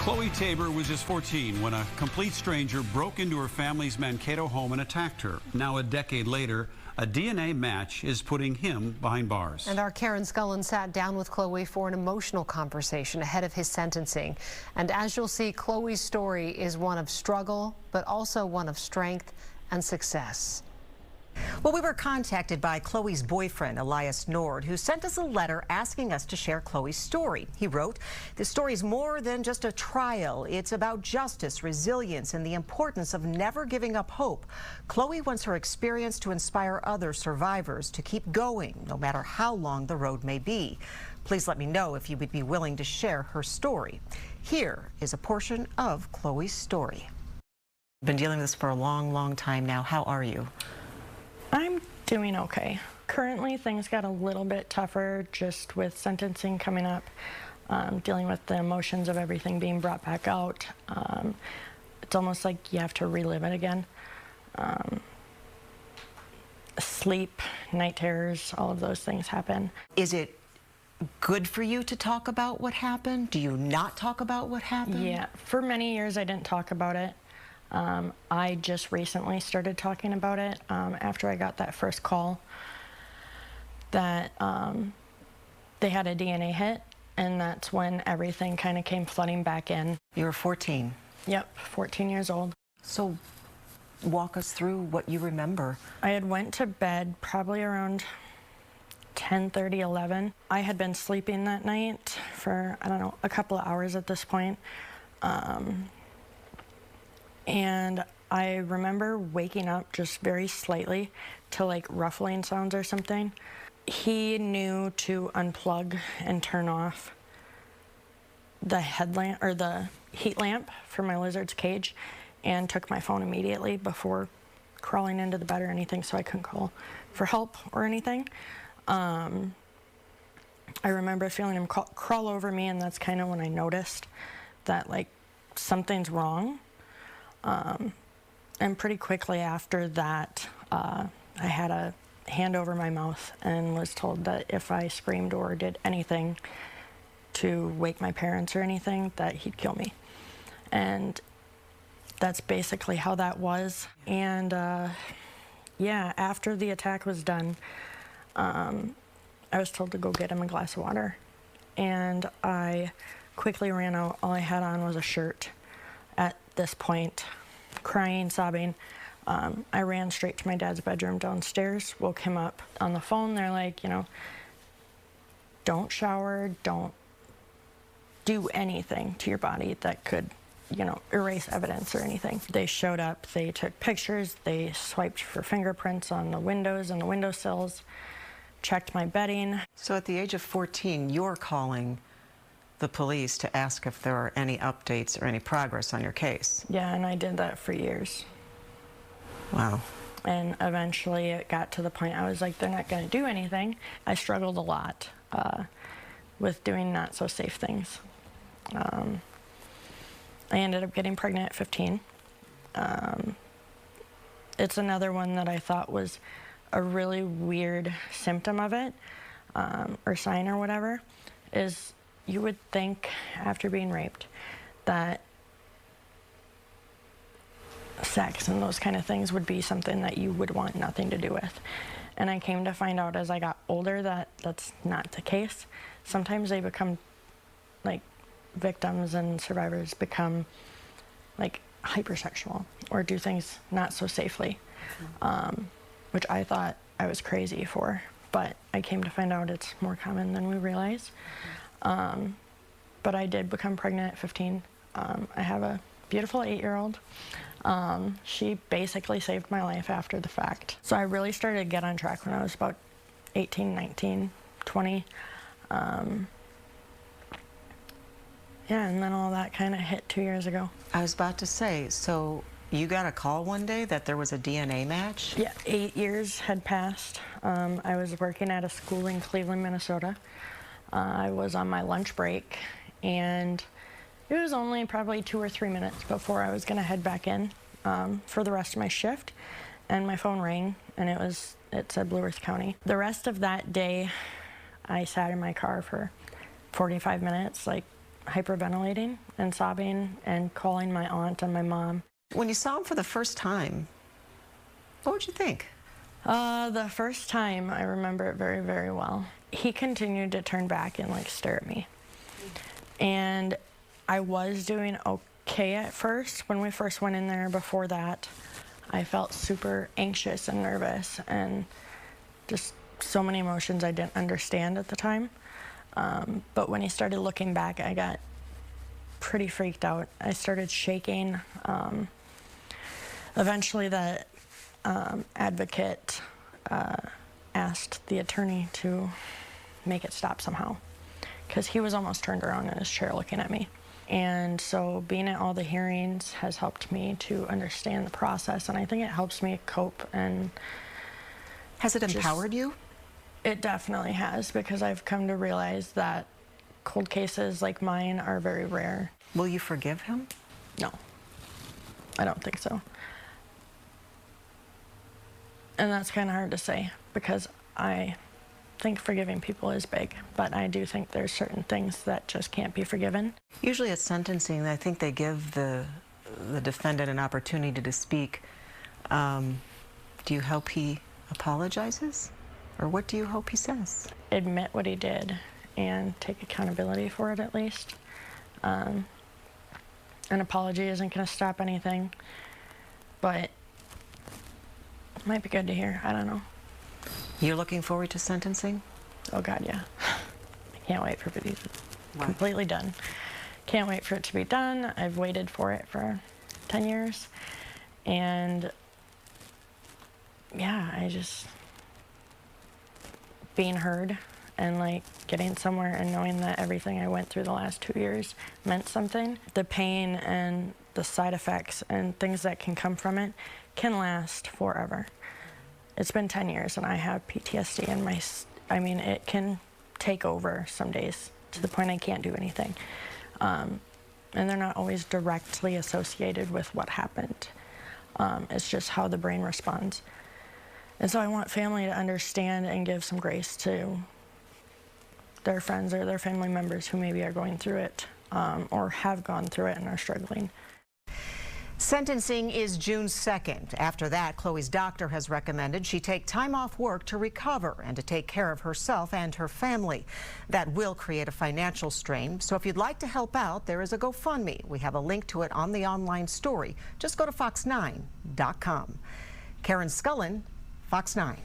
Chloe Tabor was just 14 when a complete stranger broke into her family's Mankato home and attacked her. Now, a decade later, a DNA match is putting him behind bars. And our Karen Scullin sat down with Chloe for an emotional conversation ahead of his sentencing. And as you'll see, Chloe's story is one of struggle, but also one of strength and success. Well, we were contacted by Chloe's boyfriend, Elias Nord, who sent us a letter asking us to share Chloe's story. He wrote, "This story is more than just a trial. It's about justice, resilience, and the importance of never giving up hope. Chloe wants her experience to inspire other survivors to keep going, no matter how long the road may be. Please let me know if you would be willing to share her story." Here is a portion of Chloe's story. Been dealing with this for a long, long time now. How are you? I'm doing okay. Currently, things got a little bit tougher just with sentencing coming up, dealing with the emotions of everything being brought back out. It's almost like you have to relive it again. Sleep, night terrors, all of those things happen. Is it good for you to talk about what happened? Do you not talk about what happened? Yeah, for many years I didn't talk about it. I just recently started talking about it after I got that first call that they had a DNA hit, and that's when everything kind of came flooding back in. You were 14. Yep, 14 years old. So walk us through what you remember. I had went to bed probably around 10:30, 11. I had been sleeping that night for, I don't know, a couple of hours at this point. And I remember waking up just very slightly to like ruffling sounds or something. He knew to unplug and turn off the headlamp or the heat lamp for my lizard's cage and took my phone immediately before crawling into the bed or anything, so I couldn't call for help or anything. I remember feeling him crawl over me, and that's kind of when I noticed that like something's wrong. And pretty quickly after that, I had a hand over my mouth and was told that if I screamed or did anything to wake my parents or anything, that he'd kill me. And that's basically how that was. And yeah, after the attack was done, I was told to go get him a glass of water. And I quickly ran out. All I had on was a shirt. At this point, crying, sobbing, I ran straight to my dad's bedroom downstairs, woke him up. On the phone, they're like, you know, don't shower, don't do anything to your body that could, you know, erase evidence or anything. They showed up, they took pictures, they swiped for fingerprints on the windows and the windowsills, checked my bedding. So at the age of 14, you're calling the police to ask if there are any updates or any progress on your case. Yeah, and I did that for years. Wow. And eventually it got to the point I was like, they're not going to do anything. I struggled a lot with doing not so safe things. I ended up getting pregnant at 15. It's another one that I thought was a really weird symptom of it, or sign or whatever, is you would think after being raped that sex and those kind of things would be something that you would want nothing to do with. And I came to find out as I got older that that's not the case. Sometimes they become, like, victims and survivors become like hypersexual or do things not so safely, which I thought I was crazy for, but I came to find out it's more common than we realize. But I did become pregnant at 15. I have a beautiful 8-year-old. She basically saved my life after the fact. So I really started to get on track when I was about 18, 19, 20. Yeah, and then all that kind of hit 2 years ago. I was about to say, so you got a call one day that there was a DNA match? Yeah, 8 years had passed. I was working at a school in Cleveland, Minnesota. I was on my lunch break, and it was only probably 2 or 3 minutes before I was going to head back in for the rest of my shift, and my phone rang, and it said Blue Earth County. The rest of that day, I sat in my car for 45 minutes, like hyperventilating and sobbing and calling my aunt and my mom. When you saw him for the first time, what would you think? The first time, I remember it very, very well. He continued to turn back and like stare at me. And I was doing okay at first. When we first went in there, before that, I felt super anxious and nervous and just so many emotions I didn't understand at the time. But when he started looking back, I got pretty freaked out. I started shaking. Eventually the advocate asked the attorney to make it stop somehow, because he was almost turned around in his chair looking at me. And so being at all the hearings has helped me to understand the process, and I think it helps me cope. And has it empowered you? It definitely has, because I've come to realize that cold cases like mine are very rare. Will you forgive him? No, I don't think so. And that's kind of hard to say, because I think forgiving people is big, but I do think there's certain things that just can't be forgiven. Usually at sentencing, I think they give the defendant an opportunity to speak. Do you hope he apologizes? Or what do you hope he says? Admit what he did and take accountability for it, at least. An apology isn't going to stop anything, but it might be good to hear. I don't know. You're looking forward to sentencing? Oh God, yeah. I can't wait for it to be completely done. Can't wait for it to be done. I've waited for it for 10 years. And yeah, being heard and like getting somewhere and knowing that everything I went through the last 2 years meant something. The pain and the side effects and things that can come from it can last forever. It's been 10 years and I have PTSD, and it can take over some days to the point I can't do anything. And they're not always directly associated with what happened. It's just how the brain responds. And so I want family to understand and give some grace to their friends or their family members who maybe are going through it, or have gone through it and are struggling. Sentencing is June 2nd. After that, Chloe's doctor has recommended she take time off work to recover and to take care of herself and her family. That will create a financial strain. So if you'd like to help out, there is a GoFundMe. We have a link to it on the online story. Just go to fox9.com. Karen Scullin, Fox 9.